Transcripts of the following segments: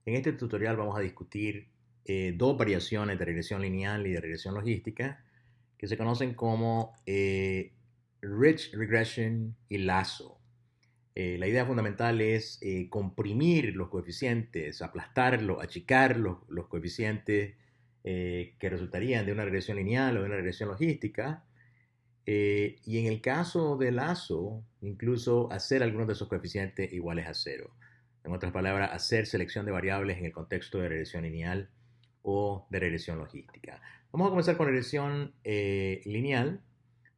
En este tutorial vamos a discutir dos variaciones de regresión lineal y de regresión logística que se conocen como Ridge Regression y Lasso. La idea fundamental es comprimir los coeficientes, aplastarlos, achicar los coeficientes que resultarían de una regresión lineal o de una regresión logística. Y en el caso de Lasso, incluso hacer algunos de esos coeficientes iguales a cero. En otras palabras, hacer selección de variables en el contexto de regresión lineal o de regresión logística. Vamos a comenzar con regresión lineal.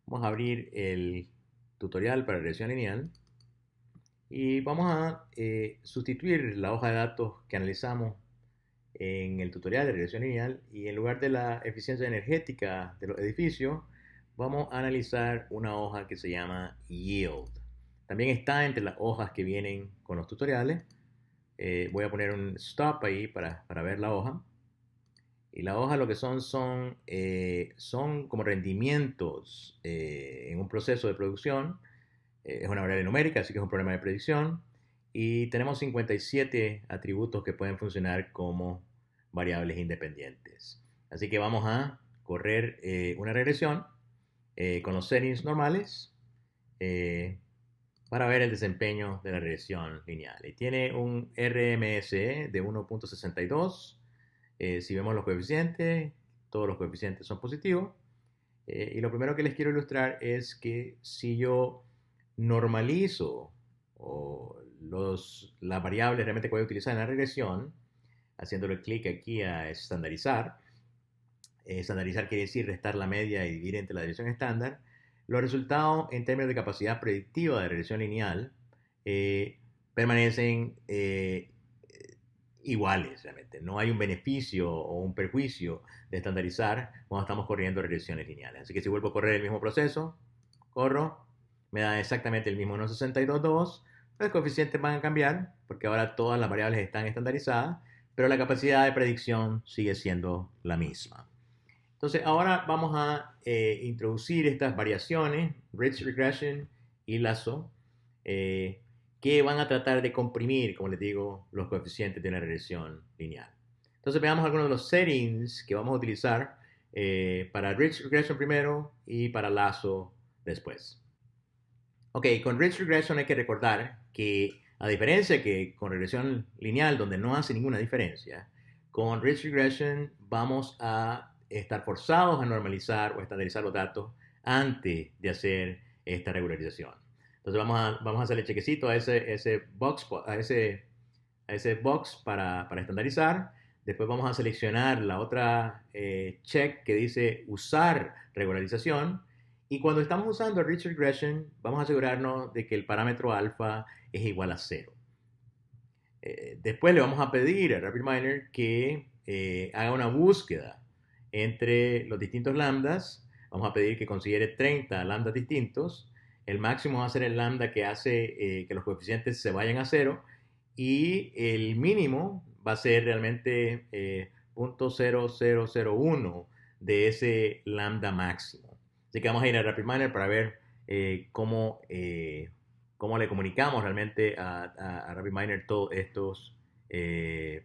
Vamos a abrir el tutorial para regresión lineal y vamos a sustituir la hoja de datos que analizamos en el tutorial de regresión lineal y en lugar de la eficiencia energética de los edificios, vamos a analizar una hoja que se llama Yield. También está entre las hojas que vienen con los tutoriales. Voy a poner un stop ahí para ver la hoja. Y la hoja lo que son como rendimientos en un proceso de producción. Es una variable numérica, así que es un problema de predicción. Y tenemos 57 atributos que pueden funcionar como variables independientes. Así que vamos a correr una regresión con los settings normales eh, para ver el desempeño de la regresión lineal. Y tiene un RMSE de 1.62. Si vemos los coeficientes, todos los coeficientes son positivos. Y lo primero que les quiero ilustrar es que si yo normalizo las variables realmente que voy a utilizar en la regresión, haciéndole clic aquí a estandarizar, estandarizar quiere decir restar la media y dividir entre la desviación estándar, los resultados en términos de capacidad predictiva de regresión lineal permanecen iguales realmente. No hay un beneficio o un perjuicio de estandarizar cuando estamos corriendo regresiones lineales. Así que si vuelvo a correr el mismo proceso, corro, me da exactamente el mismo 1.62.2, los coeficientes van a cambiar porque ahora todas las variables están estandarizadas, pero la capacidad de predicción sigue siendo la misma. Entonces ahora vamos a introducir estas variaciones, Ridge Regression y Lasso, eh, que van a tratar de comprimir, como les digo, los coeficientes de una regresión lineal. Entonces veamos algunos de los settings que vamos a utilizar para Ridge Regression primero y para Lasso después. Ok, con Ridge Regression hay que recordar que a diferencia que con regresión lineal donde no hace ninguna diferencia, con Ridge Regression vamos a estar forzados a normalizar o estandarizar los datos antes de hacer esta regularización. Entonces vamos a hacerle chequecito a ese box, a ese box para estandarizar. Después vamos a seleccionar la otra check que dice usar regularización. Y cuando estamos usando Ridge Regression, vamos a asegurarnos de que el parámetro alfa es igual a cero. Después le vamos a pedir a RapidMiner que haga una búsqueda entre los distintos lambdas. Vamos a pedir que considere 30 lambdas distintos. El máximo va a ser el lambda que hace que los coeficientes se vayan a cero. Y el mínimo va a ser realmente 0.0001 de ese lambda máximo. Así que vamos a ir a RapidMiner para ver cómo le comunicamos realmente a RapidMiner todos estos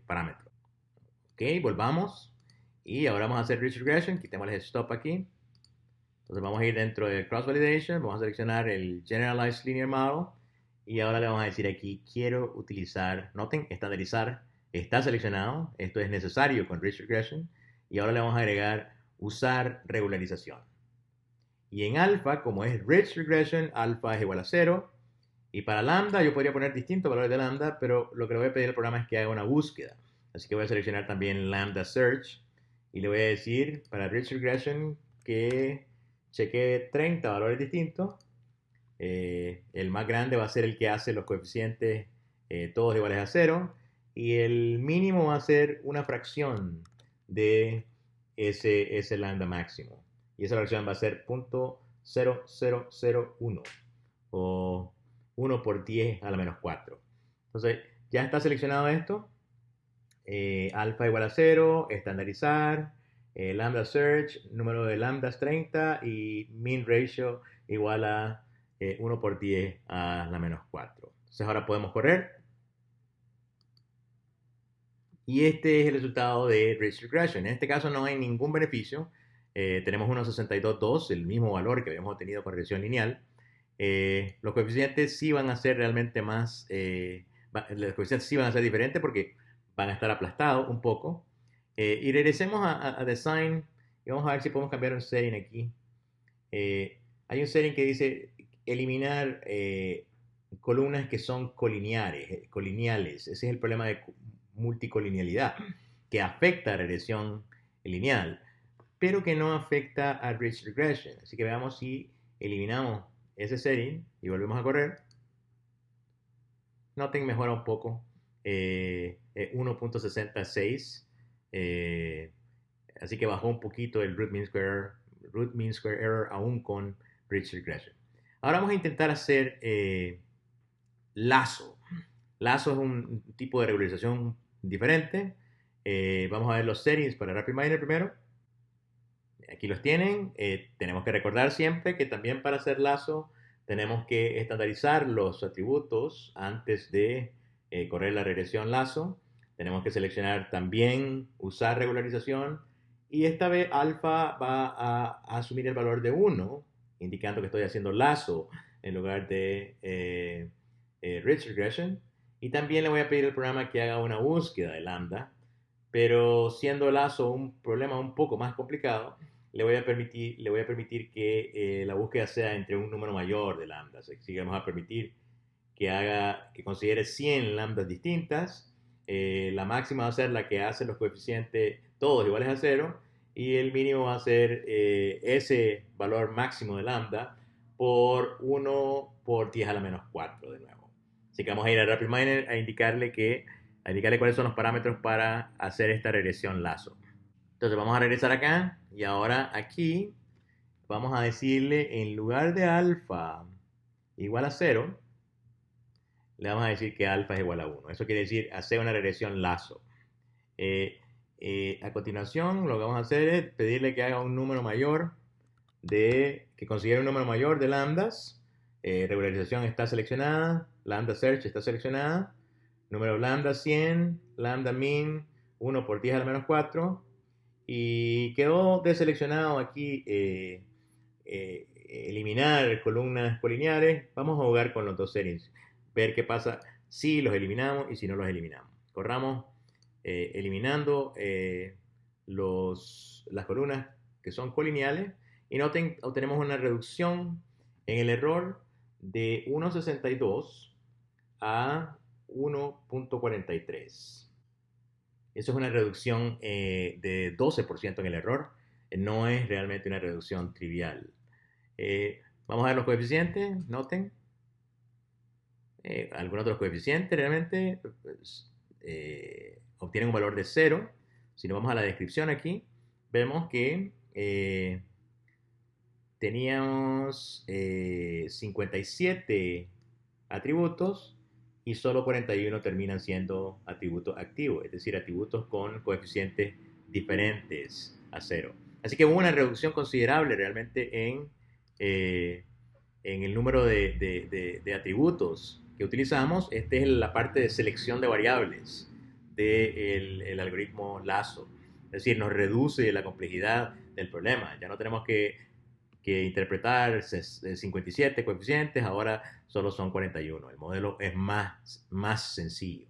parámetros. Ok, volvamos. Y ahora vamos a hacer Ridge Regression. Quitemos el stop aquí. Entonces vamos a ir dentro de Cross Validation. Vamos a seleccionar el Generalized Linear Model. Y ahora le vamos a decir aquí, quiero utilizar, noten, estandarizar. Está seleccionado. Esto es necesario con Ridge Regression. Y ahora le vamos a agregar usar regularización. Y en alfa, como es Ridge Regression, alfa es igual a 0. Y para lambda yo podría poner distintos valores de lambda, pero lo que le voy a pedir al programa es que haga una búsqueda. Así que voy a seleccionar también lambda search y le voy a decir para Ridge Regression que chequee 30 valores distintos. El más grande va a ser el que hace los coeficientes todos iguales a 0 y el mínimo va a ser una fracción de ese lambda máximo. Y esa fracción va a ser 0.0001 o 1 por 10 a la menos 4. Entonces, ya está seleccionado esto. Alfa igual a 0, estandarizar, lambda search, número de lambdas 30 y mean ratio igual a 1 por 10 a la menos 4. Entonces ahora podemos correr. Y este es el resultado de Ridge Regression. En este caso no hay ningún beneficio. Tenemos 1,62,2, el mismo valor que habíamos obtenido con regresión lineal. Los coeficientes sí van a ser realmente más, los coeficientes sí van a ser diferentes porque van a estar aplastados un poco. Y regresemos a Design y vamos a ver si podemos cambiar un setting aquí. Hay un setting que dice eliminar columnas que son colineales. Ese es el problema de multicolinealidad, que afecta a regresión lineal, pero que no afecta a Ridge Regression. Así que veamos si eliminamos ese setting y volvemos a correr. Noten, mejora un poco. 1.66. Así que bajó un poquito el root mean square error aún con Ridge Regression. Ahora vamos a intentar hacer lazo. Lazo es un tipo de regularización diferente. Vamos a ver los settings para RapidMiner primero. Aquí los tienen. Tenemos que recordar siempre que también para hacer lazo tenemos que estandarizar los atributos antes de correr la regresión lazo. Tenemos que seleccionar también usar regularización. Y esta vez alfa va a asumir el valor de 1, indicando que estoy haciendo lazo en lugar de Ridge Regression. Y también le voy a pedir al programa que haga una búsqueda de lambda, pero siendo lazo un problema un poco más complicado, le voy a permitir que la búsqueda sea entre un número mayor de lambdas. Así que vamos a permitir que considere 100 lambdas distintas. La máxima va a ser la que hace los coeficientes todos iguales a 0 y el mínimo va a ser ese valor máximo de lambda por 1 por 10 a la menos 4 de nuevo. Así que vamos a ir a RapidMiner a indicarle cuáles son los parámetros para hacer esta regresión lazo. Entonces vamos a regresar acá y ahora aquí vamos a decirle en lugar de alfa igual a 0, le vamos a decir que alfa es igual a 1. Eso quiere decir hacer una regresión lazo. A continuación lo que vamos a hacer es pedirle que haga un número mayor que considere un número mayor de lambdas. Regularización está seleccionada, lambda search está seleccionada, número lambda 100, lambda min 1 por 10 a la menos 4 y quedó deseleccionado aquí eliminar columnas colineares. Vamos a jugar con los dos settings, ver qué pasa si los eliminamos y si no los eliminamos. Corramos eliminando las columnas que son colineales y noten, obtenemos una reducción en el error de 1.62 a 1.43. Eso es una reducción de 12% en el error. No es realmente una reducción trivial. Vamos a ver los coeficientes. Noten. Algunos de los coeficientes realmente pues, obtienen un valor de 0. Si nos vamos a la descripción aquí, vemos que teníamos 57 atributos y solo 41 terminan siendo atributos activos, es decir, atributos con coeficientes diferentes a 0. Así que hubo una reducción considerable realmente en el número de atributos que utilizamos. Esta es la parte de selección de variables del algoritmo Lazo. Es decir, nos reduce la complejidad del problema. Ya no tenemos que interpretar 57 coeficientes, ahora solo son 41. El modelo es más sencillo.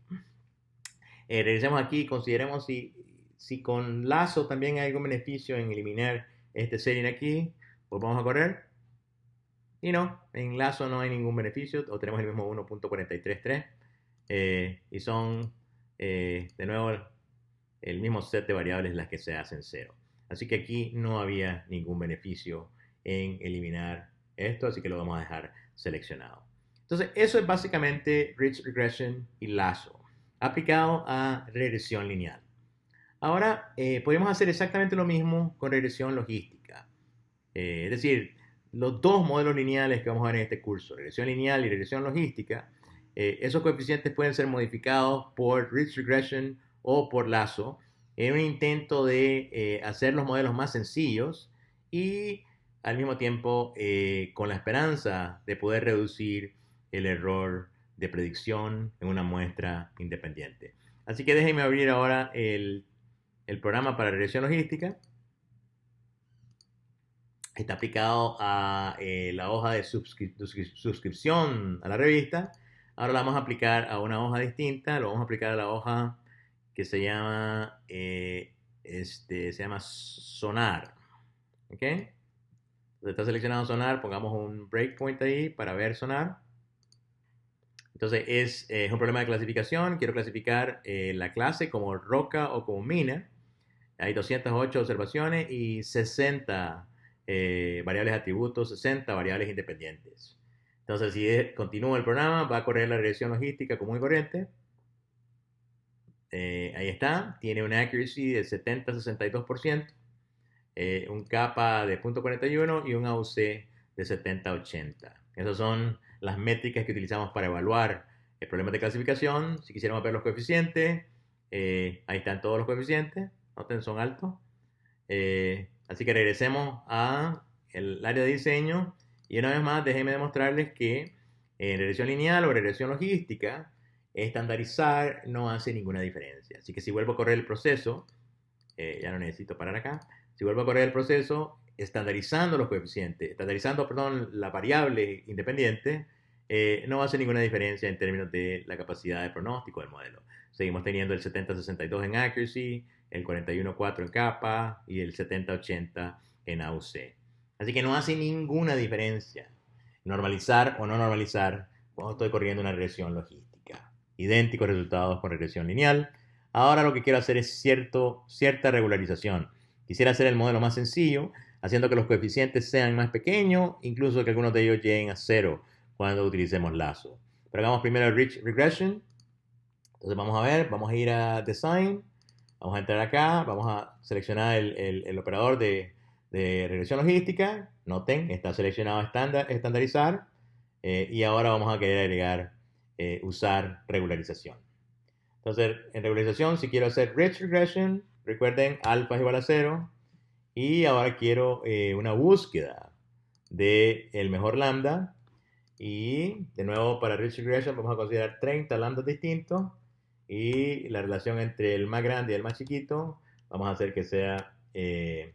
Regresemos aquí y consideremos si con Lazo también hay algún beneficio en eliminar este setting aquí. Volvamos a correr. Y no, en Lazo no hay ningún beneficio, o tenemos el mismo 1.433. Y son, de nuevo, el mismo set de variables las que se hacen 0. Así que aquí no había ningún beneficio en eliminar esto, así que lo vamos a dejar seleccionado. Entonces, eso es básicamente Ridge Regression y Lazo, aplicado a regresión lineal. Ahora, podemos hacer exactamente lo mismo con regresión logística. Es decir, los dos modelos lineales que vamos a ver en este curso, regresión lineal y regresión logística, esos coeficientes pueden ser modificados por Ridge Regression o por Lazo en un intento de hacer los modelos más sencillos y al mismo tiempo con la esperanza de poder reducir el error de predicción en una muestra independiente. Así que déjenme abrir ahora el programa para regresión logística. Está aplicado a la hoja de suscripción a la revista. Ahora la vamos a aplicar a una hoja distinta. Lo vamos a aplicar a la hoja que se llama Sonar. ¿Ok? Entonces está seleccionado Sonar. Pongamos un breakpoint ahí para ver Sonar. Entonces es un problema de clasificación. Quiero clasificar la clase como roca o como mina. Hay 208 observaciones y 60 variables atributos, 60 variables independientes. Entonces, si continúa el programa, va a correr la regresión logística común y corriente. Ahí está, tiene una accuracy de 70-62%, un kappa de 0.41 y un AUC de 70-80. Esas son las métricas que utilizamos para evaluar el problema de clasificación. Si quisiéramos ver los coeficientes, ahí están todos los coeficientes. Noten, son altos. Así que regresemos a el área de diseño y una vez más déjenme demostrarles que en regresión lineal o regresión logística estandarizar no hace ninguna diferencia. Así que si vuelvo a correr el proceso, ya no necesito parar acá, si vuelvo a correr el proceso estandarizando los coeficientes, estandarizando, perdón, la variable independiente, no hace ninguna diferencia en términos de la capacidad de pronóstico del modelo. Seguimos teniendo el 70-62 en accuracy, el 41-4 en kappa y el 70-80 en AUC. Así que no hace ninguna diferencia normalizar o no normalizar cuando estoy corriendo una regresión logística. Idénticos resultados con regresión lineal. Ahora lo que quiero hacer es cierta regularización. Quisiera hacer el modelo más sencillo, haciendo que los coeficientes sean más pequeños, incluso que algunos de ellos lleguen a 0 cuando utilicemos lazo. Pero hagamos primero el Rich Regression. Entonces vamos a ver, vamos a ir a Design, vamos a entrar acá, vamos a seleccionar el operador de regresión logística. Noten, está seleccionado estandarizar. Y ahora vamos a querer agregar, usar regularización. Entonces, en regularización, si quiero hacer Rich Regression, recuerden, alfa es igual a 0. Y ahora quiero una búsqueda del mejor lambda. Y de nuevo, para Rich Regression vamos a considerar 30 lambdas distintos. Y la relación entre el más grande y el más chiquito, vamos a hacer que sea 1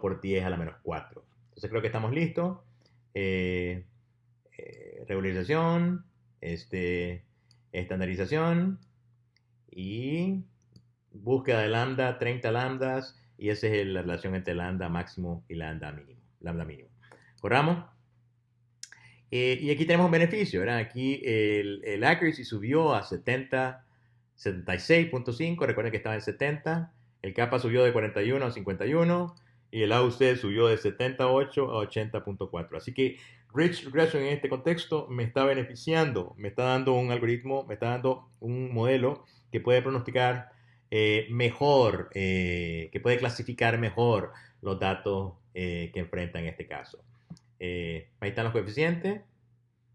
por 10 a la menos 4. Entonces creo que estamos listos. Regularización, estandarización y búsqueda de lambda, 30 lambdas, y esa es la relación entre lambda máximo y lambda mínimo. Corramos. Y aquí tenemos un beneficio, ¿verdad? Aquí el accuracy subió a 76.5, recuerden que estaba en 70, el kappa subió de 41 a 51 y el AUC subió de 78 a 80.4. Así que Rich Regression en este contexto me está beneficiando, me está dando un algoritmo, me está dando un modelo que puede pronosticar mejor, que puede clasificar mejor los datos que enfrenta en este caso. Ahí están los coeficientes.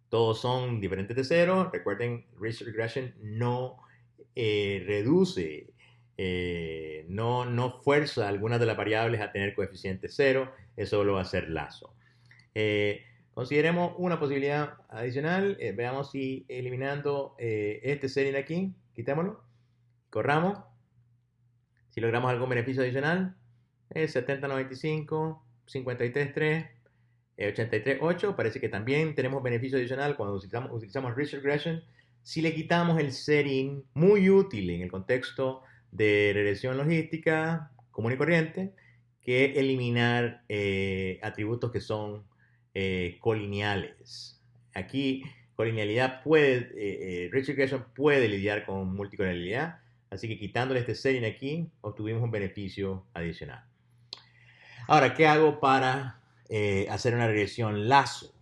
Todos son diferentes de 0. Recuerden, Rich Regression no reduce, no fuerza algunas de las variables a tener coeficiente 0. Eso lo va a hacer lazo. Consideremos una posibilidad adicional. Veamos si eliminando este setting aquí, quitémoslo, corramos. Si logramos algún beneficio adicional, 70.95, 53.3, 83.8. Parece que también tenemos beneficio adicional cuando utilizamos Rich Regression. Si le quitamos el setting muy útil en el contexto de regresión logística común y corriente, que es eliminar atributos que son colineales. Aquí, colinealidad Rich Regression puede lidiar con multicolinialidad. Así que quitándole este setting aquí, obtuvimos un beneficio adicional. Ahora, ¿qué hago para hacer una regresión lazo?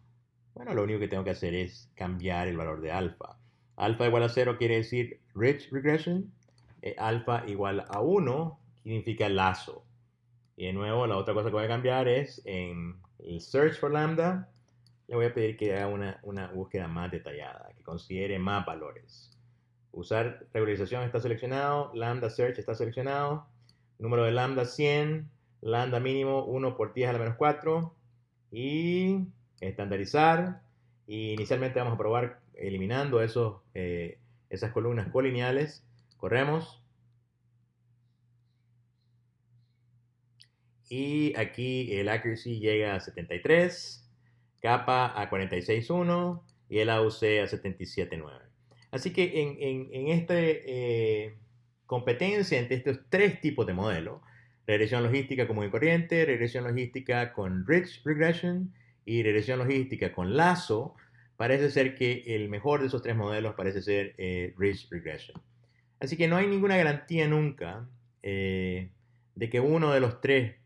Bueno, lo único que tengo que hacer es cambiar el valor de alfa. Alfa igual a 0 quiere decir Rich Regression. Alfa igual a 1 significa lazo. Y de nuevo, la otra cosa que voy a cambiar es en el Search for Lambda. Le voy a pedir que haga una búsqueda más detallada, que considere más valores. Usar regularización está seleccionado, lambda search está seleccionado, número de lambda 100, lambda mínimo 1 por 10 a la menos 4 y estandarizar. Y inicialmente vamos a probar eliminando esos esas columnas colineales, corremos. Y aquí el accuracy llega a 73, capa a 46.1 y el AUC a 77.9. Así que en esta competencia entre estos tres tipos de modelos, regresión logística común y corriente, regresión logística con Rich Regression y regresión logística con lazo, parece ser que el mejor de esos tres modelos parece ser Rich Regression. Así que no hay ninguna garantía nunca de que una de las tres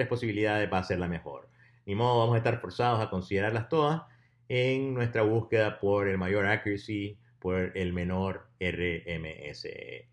posibilidades va a ser la mejor. Ni modo, vamos a estar forzados a considerarlas todas en nuestra búsqueda por el mayor accuracy, por el menor RMSE.